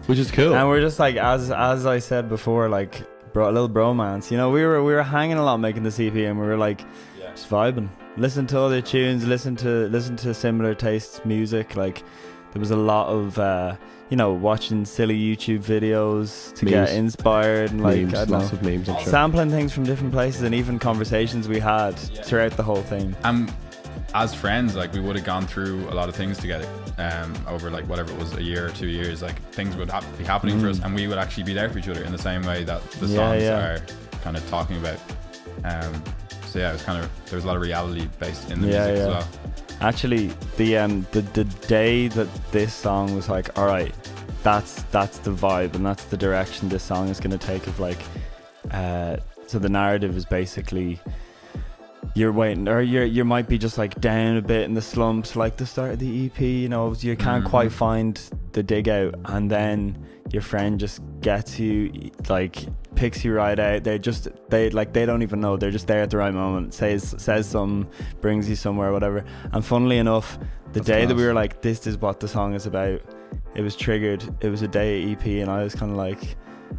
which is cool. And we're just like, as I said before, like a little bromance. You know, we were hanging a lot making this EP, and we were like just vibing, listen to other tunes, listen to similar tastes music. Like there was a lot of watching silly YouTube videos to get inspired, and like memes, lots of memes, I'm sure. Sampling things from different places, and even conversations we had throughout the whole thing. As friends, like we would have gone through a lot of things together over like whatever it was, a year or 2 years. Like things would be happening for us, and we would actually be there for each other in the same way that the songs are kind of talking about. So yeah, it was kind of, there was a lot of reality based in the music as well. Actually, the day that this song was like, all right, that's the vibe and that's the direction this song is going to take, of like, so the narrative is basically you're waiting, or you might be just like down a bit in the slumps, like the start of the EP, you can't quite find the dig out, and then your friend just gets you, like picks you right out. They don't even know, they're just there at the right moment, says something, brings you somewhere, whatever. And funnily enough, that's day class. That we were like, this is what the song is about, it was triggered. It was a day EP, and I was kind of like,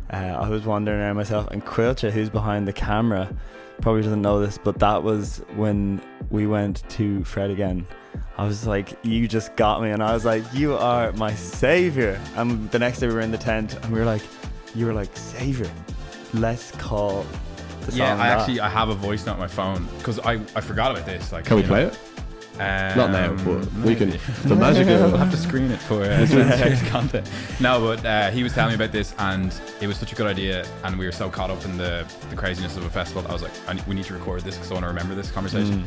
I was wandering around myself, and Caoilte, who's behind the camera, probably doesn't know this, but that was when we went to Fred again. I was like, you just got me, and I was like, you are my savior. And the next day we were in the tent, and you were like, savior, let's call the song. I have a voice note on my phone, because I forgot about this. Like, can we play it? Not now, but we can. The magic of it. We'll have to screen it for serious content. No, but he was telling me about this, and it was such a good idea, and we were so caught up in the craziness of a festival that I was like, we need to record this because I want to remember this conversation.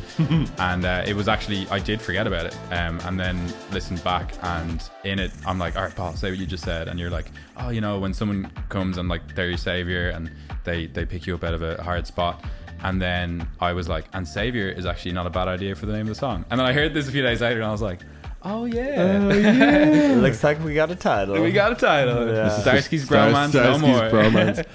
And it was actually, I did forget about it, and then listened back, and in it I'm like, all right, Paul, say what you just said. And you're like, oh, when someone comes and like they're your savior, and they pick you up out of a hard spot. And then I was like, and Savior is actually not a bad idea for the name of the song. And then I heard this a few days later, and I was like, oh yeah. Looks like we got a title. Yeah. Starsky's Bromance, no more. Bromance.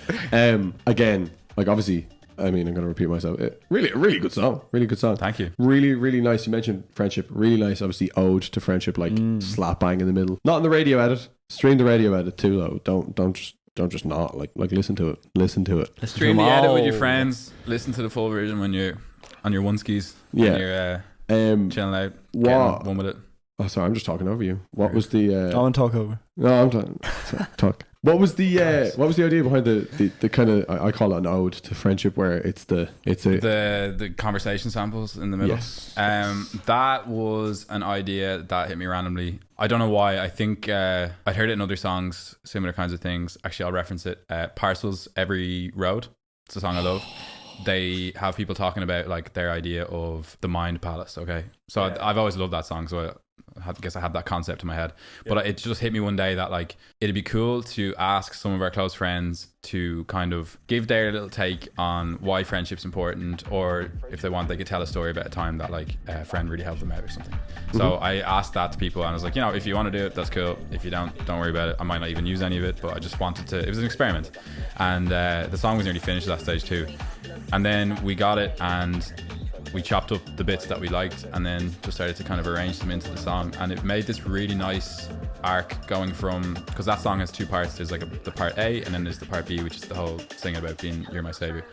Again, like obviously, I mean, I'm going to repeat myself. Really good song. Really good song. Thank you. Really, really nice. You mentioned friendship. Really nice, obviously, ode to friendship, like slap bang in the middle. Not in the radio edit. Stream the radio edit too, though. Don't just not like listen to it. Stream the edit with your friends. Listen to the full version when you're on your one skis. Yeah. When you're chilling out. Getting one with it. Oh, sorry, I'm just talking over you. What was the? I want to talk over. No, I'm talking. Talk. What was the idea behind the kind of, I call it an ode to friendship, where it's the conversation samples in the middle? Yes. That was an idea that hit me randomly. I don't know why. I think I'd heard it in other songs, similar kinds of things. Actually, I'll reference it. Parcels Every Road. It's a song I love. They have people talking about like their idea of the mind palace. Okay, so I've always loved that song. So I guess I had that concept in my head, but it just hit me one day that like it'd be cool to ask some of our close friends to kind of give their little take on why friendship's important, or if they want, they could tell a story about a time that like a friend really helped them out or something. So I asked that to people, and I was like, if you want to do it, that's cool. If you don't worry about it. I might not even use any of it, but I just wanted to. It was an experiment, and the song was nearly finished at that stage too. And then we got it, and we chopped up the bits that we liked, and then just started to kind of arrange them into the song, and it made this really nice arc going from, because that song has two parts. There's like the part A, and then there's the part B, which is the whole thing about being "You're my savior,"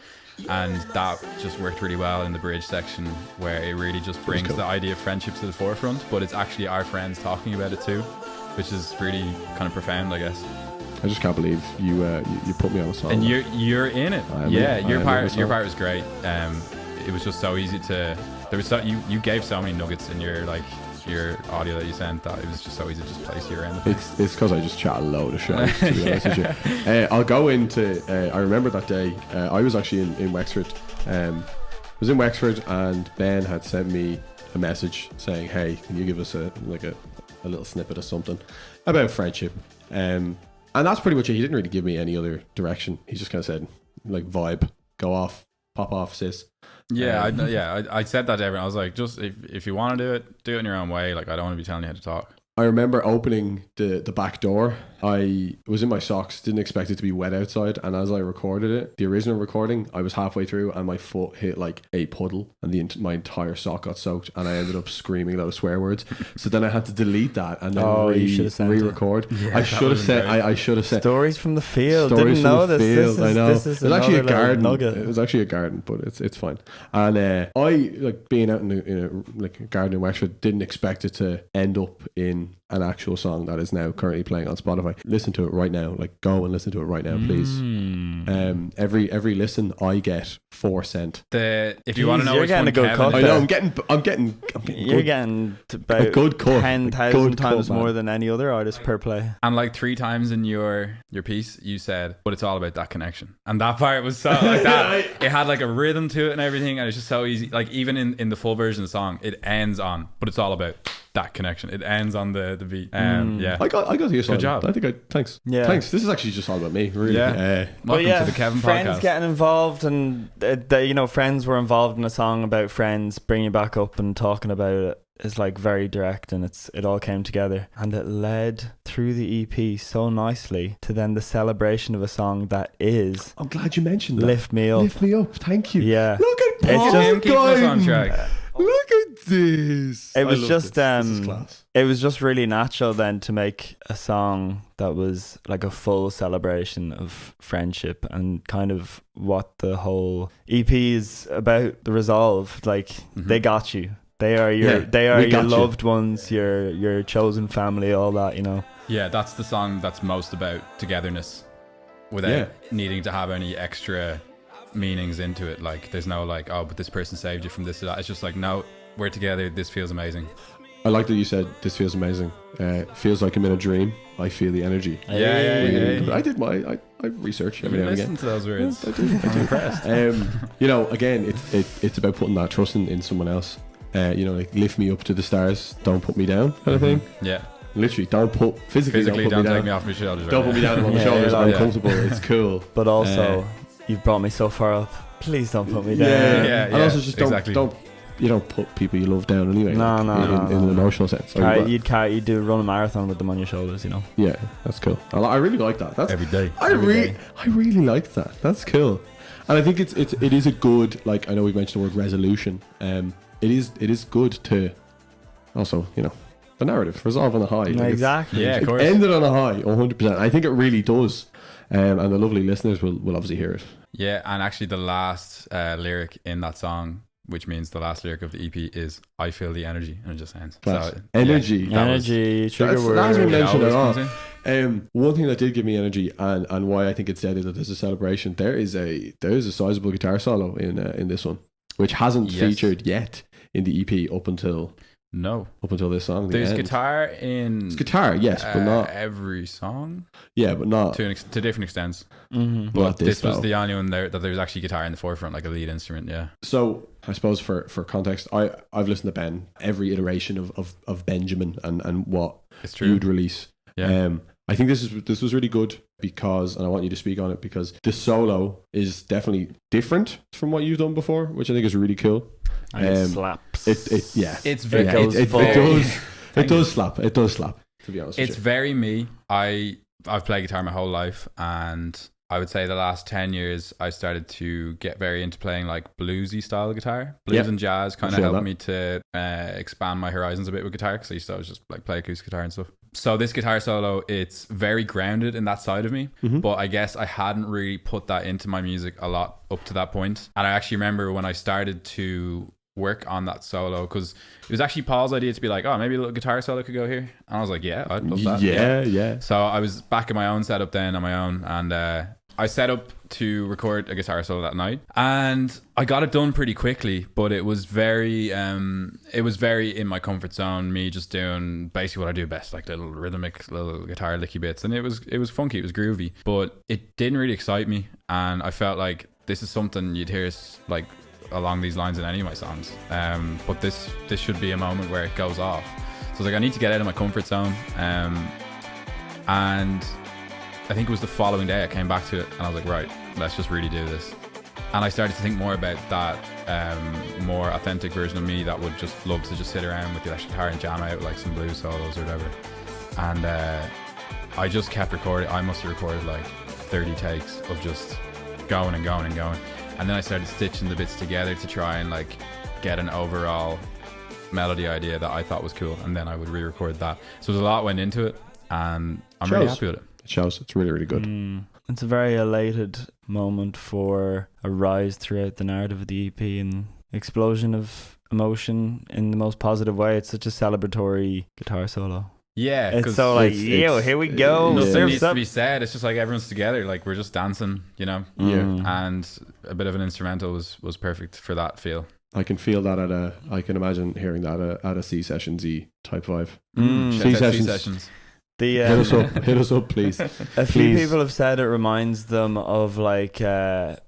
and that just worked really well in the bridge section, where it really just brings the idea of friendship to the forefront, but it's actually our friends talking about it too, which is really kind of profound, I guess. I just can't believe you put me on a song. And you're in it. Your part was great. It was just so easy to. There was you gave so many nuggets in your audio that you sent that it was just so easy to just place you around. It's because I just chat a load of shit. To be honest with you, I'll go into. I remember that day. I was actually in Wexford. I was in Wexford, and Ben had sent me a message saying, "Hey, can you give us a little snippet of something about friendship?" And that's pretty much it. He didn't really give me any other direction. He just kind of said, like, vibe, go off, pop off, sis. I said that to everyone. I was like, just if you want to do it in your own way. Like, I don't want to be telling you how to talk. I remember opening the back door. I was in my socks, didn't expect it to be wet outside, and as I recorded it, the original recording, I was halfway through and my foot hit like a puddle, and my entire sock got soaked, and I ended up screaming a lot of swear words. So then I had to delete that and then re-record. Yeah, I should have said stories from the field. Didn't know this. I know. This is it was actually a garden. Nugget. It was actually a garden, but it's fine. And I, like, being out in a garden in Wexford, didn't expect it to end up in an actual song that is now currently playing on Spotify. Listen to it right now. Like, go and listen to it right now, please. Every listen I get 4 cents. If you want to know, you're which getting one a good Kevin cut. I know. I'm getting. You're getting about a good cut. 10,000 times man. more than any other artist per play. And like 3 times in your piece, you said, but it's all about that connection. And that part was so like that. It had like a rhythm to it and everything, and it's just so easy. Like, even in the full version of the song, it ends on, but it's all about that connection. It ends on the beat. Yeah. I got to your song. Good job. Thanks. Yeah. Thanks. This is actually just all about me, really. Yeah. Welcome to the Kevin friends Podcast. getting involved, and friends were involved in a song about friends, bringing it back up and talking about it is like very direct, and it all came together, and it led through the EP so nicely to then the celebration of a song that is. I'm glad you mentioned that. Lift Me Up. Lift Me Up. Thank you. Yeah. Look at It's Paul just keep us on track. Look at this. It was just this is class. it was just really natural then to make a song that was like a full celebration of friendship and kind of what the whole EP is about. The resolve, like they got you. They are your loved ones, your chosen family, all that, Yeah, that's the song that's most about togetherness, without needing to have any extra meanings into it. Like, there's no like, oh, but this person saved you from this or that. It's just like, no, we're together, this feels amazing. I like that you said this feels amazing. Feels like I'm in a dream. I feel the energy. Yeah. I did I research every now and again. Listen to those words. I do. I'm impressed. Again, it's about putting that trust in someone else. Like, lift me up to the stars, don't put me down, kind of thing. Yeah. Literally, don't put physically don't take take me off my shoulders. Don't put me down on my shoulders. I'm uncomfortable. It's cool. But also, you've brought me so far up. Please don't put me down. Yeah. And also, just don't put people you love down anyway. No. In an emotional sense. You'd do run a marathon with them on your shoulders, Yeah, that's cool. I really like that. That's every day. I really like that. That's cool. And I think it is a good, like, I know we've mentioned the word resolution. It is good to also, the narrative, resolve on a high. Like, exactly. Yeah, of course. Ended on a high, 100%. I think it really does. And the lovely listeners will obviously hear it. Yeah, and actually the last lyric in that song, which means the last lyric of the EP, is "I feel the energy," and it just ends. Class. So, energy. Trigger word. That's what mentioned at all. In. One thing that did give me energy, and why I think it's said that there's a celebration. There is a sizable guitar solo in this one, which hasn't featured yet in the EP up until No. up until this song. There's guitar in. It's guitar, yes, but not every song. Yeah, but not to different extents. Mm-hmm. But this was the only one there that there was actually guitar in the forefront, like a lead instrument. Yeah. So I suppose for context, I've listened to Ben, every iteration of Benjamin and what you'd release. Yeah. I think this was really good because, and I want you to speak on it, because the solo is definitely different from what you've done before, which I think is really cool. It slaps. It does slap. It does slap. To be honest, it's very me. I've played guitar my whole life, and I would say the last 10 years I started to get very into playing like bluesy style guitar. Blues and jazz kind of helped me to expand my horizons a bit with guitar, because I used to always just like play acoustic guitar and stuff. So this guitar solo, it's very grounded in that side of me, but I guess I hadn't really put that into my music a lot up to that point. And I actually remember when I started to work on that solo, because it was actually Paul's idea to be like, oh, maybe a little guitar solo could go here, and I was like, yeah, I'd love that. Yeah. So I was back in my own setup then on my own, and I set up to record a guitar solo that night, and I got it done pretty quickly, but it was very in my comfort zone, me just doing basically what I do best, like little rhythmic little guitar licky bits, and it was funky, it was groovy, but it didn't really excite me, and I felt like this is something you'd hear like along these lines in any of my songs, but this should be a moment where it goes off. So I was like, I need to get out of my comfort zone, and I think it was the following day I came back to it, and I was like, right, let's just really do this. And I started to think more about that more authentic version of me that would just love to just sit around with the electric guitar and jam out like some blues solos or whatever. And I just kept recording. I must have recorded like 30 takes of just going and going and going. And then I started stitching the bits together to try and like get an overall melody idea that I thought was cool, and then I would re-record that. So there's a lot went into it, and I'm really happy with it. It shows. It's really, really good. It's a very elated moment for a rise throughout the narrative of the EP and explosion of emotion in the most positive way. It's such a celebratory guitar solo. Yeah, it's so like, here we go. Nothing needs to be said. It's just like everyone's together, like we're just dancing, you know. And a bit of an instrumental was perfect for that feel. I can feel that I can imagine hearing that at a C Session Z type vibe. C Sessions. Hit us up, please. A few people have said it reminds them of like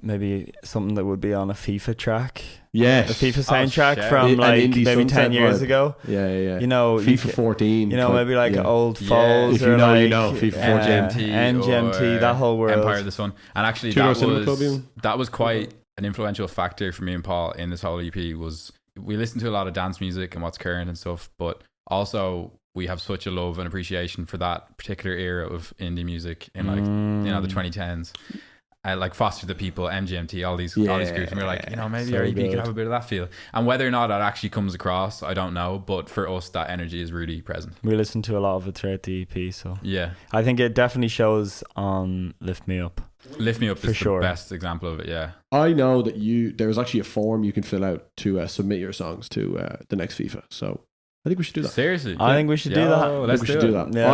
maybe something that would be on a FIFA track. Yes. A FIFA soundtrack from like maybe 10 years ago. Yeah. You know, FIFA 14. You know, maybe like old Falls or like FIFA 14. NGMT, that whole world. Empire of the Sun. And actually that was quite an influential factor for me and Paul in this whole EP. Was we listened to a lot of dance music and what's current and stuff, but also we have such a love and appreciation for that particular era of indie music in like the 2010s. Like Foster the People, MGMT, all these groups, and we're like, maybe our EP could have a bit of that feel. And whether or not that actually comes across, I don't know. But for us, that energy is really present. We listened to a lot of it throughout the EP, so yeah, I think it definitely shows on Lift Me Up. Lift Me Up is the best example of it. Yeah, I know that there was actually a form you can fill out to submit your songs to the next FIFA. So I think we should do that. Seriously? I think we should do that. Let's do that. Yeah,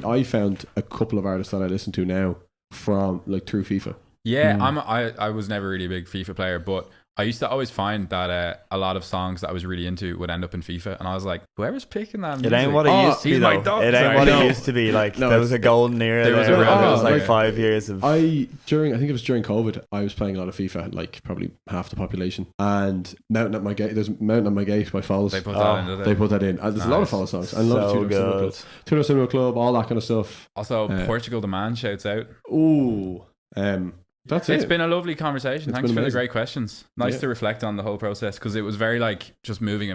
I found a couple of artists that I listen to now from like through FIFA. Yeah, I was never really a big FIFA player, but I used to always find that a lot of songs that I was really into would end up in FIFA, and I was like, whoever's picking that music, it ain't what it used to be though. It ain't what it used to be. Like there was a golden era. There was a real. It was like 5 years of. I think it was during COVID. I was playing a lot of FIFA, like probably half the population. And Mountain at My Gate. There's Mountain at My Gate by Falls. They put that in. They put that in. And there's a lot of Falls songs. I love Tuna Cinema Club, all that kind of stuff. Also, Portugal the Man shouts out. Ooh. That's It's been a lovely conversation. Thanks for the great questions. Nice to reflect on the whole process, because it was very like just moving,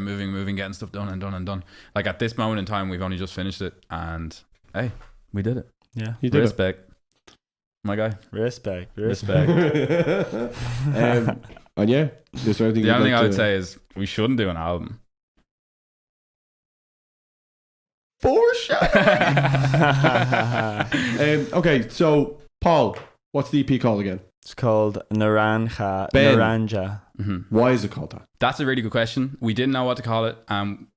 getting stuff done and done and done. Like at this moment in time, we've only just finished it, and hey, we did it. Yeah, you did. Respect, my guy. Respect. And yeah, the only thing I would say is we shouldn't do an album. Okay, so Paul, what's the EP called again? It's called Naranja. Ben. Naranja. Mm-hmm. Why is it called that? That's a really good question. We didn't know what to call it.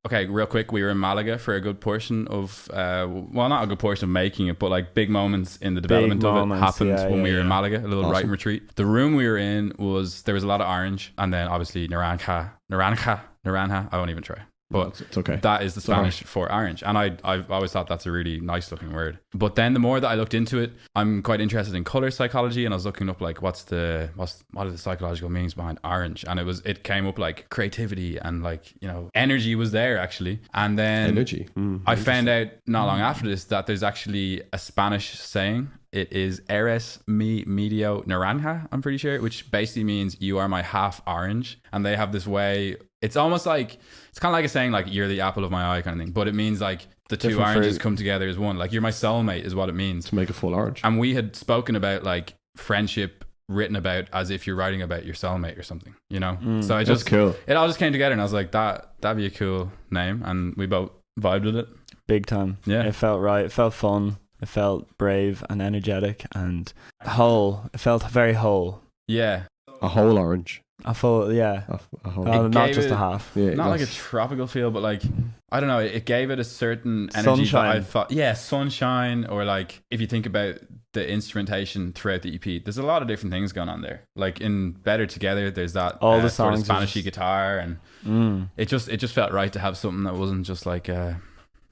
Okay, real quick, we were in Malaga for a good portion of, not a good portion of making it, but like big moments in the development of it happened when we were in Malaga, a little writing retreat. The room we were in there was a lot of orange, and then obviously Naranja. I won't even try. but it's okay. that is the Spanish for orange. And I've always thought that's a really nice looking word. But then the more that I looked into it, I'm quite interested in color psychology, and I was looking up like what are the psychological meanings behind orange, and it came up like creativity and like, you know, energy was there actually. And then energy. I found out not long after this that there's actually a Spanish saying. It is eres mi medio naranja, I'm pretty sure, which basically means you are my half orange. And they have this way, it's almost like, it's kind of like a saying like you're the apple of my eye kind of thing, but it means like the two oranges come together as one. Like you're my soulmate is what it means. To make a full orange. And we had spoken about like friendship written about as if you're writing about your soulmate or something, you know? So that's cool. It all just came together, and I was like, that'd be a cool name. And we both vibed with it. Big time. Yeah. It felt right. It felt fun. It felt brave and energetic and whole. It felt very whole. Yeah. A whole orange. A full, yeah. A whole. Not just a half. Yeah, not like a tropical feel, but like, I don't know, it gave it a certain energy. Sunshine. That I thought, yeah, sunshine, or like, if you think about the instrumentation throughout the EP, there's a lot of different things going on there. Like in Better Together, there's that all the sort of songs Spanishy guitar, and it just felt right to have something that wasn't just like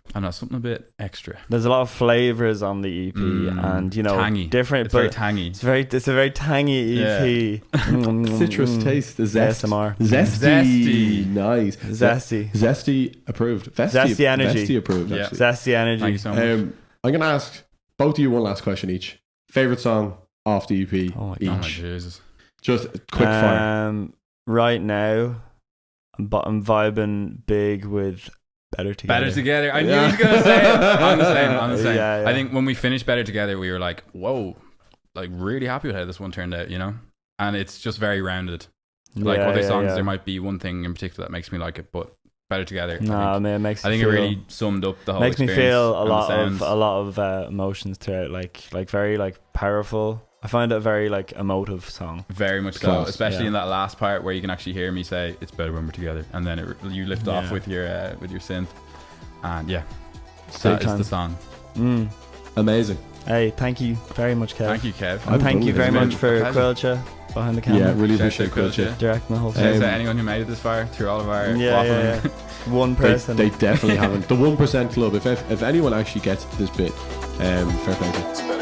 I don't know, something a bit extra. There's a lot of flavors on the EP, and you know, tangy. Different. It's very tangy. It's a very tangy EP. Citrus taste. The zest. ASMR. Zesty. Nice. Zesty. Zesty approved. Zesty energy. Zesty approved. Yeah. Actually. Zesty energy. Thank you so much. I'm gonna ask both of you one last question each. Favorite song off the EP Oh my each. Oh my Jesus. Just quick fire. Right now, I'm vibing big with Better Together. Better Together. I knew he was going to say it. I'm the same. Yeah. I think when we finished Better Together, we were like, whoa, like really happy with how this one turned out, you know? And it's just very rounded. Like other songs, there might be one thing in particular that makes me like it, but Better Together. It I think it really summed up the whole makes me experience. feel a lot of emotions throughout, like very like powerful. I find it a very like emotive song. Very much so, Class. especially in that last part where you can actually hear me say it's better when we're together, and then you lift off with your synth, and that is the song. Amazing. Hey, thank you very much, Kev. Thank you, Kev. And thank you very been much for a pleasure. Caoilte behind the camera. Yeah, really Shout appreciate out to Caoilte. Directing the whole Shout out thing. to anyone who made it this far through all of our waffling. One person. They definitely haven't. The 1% club. If anyone actually gets to this bit, fair play to you.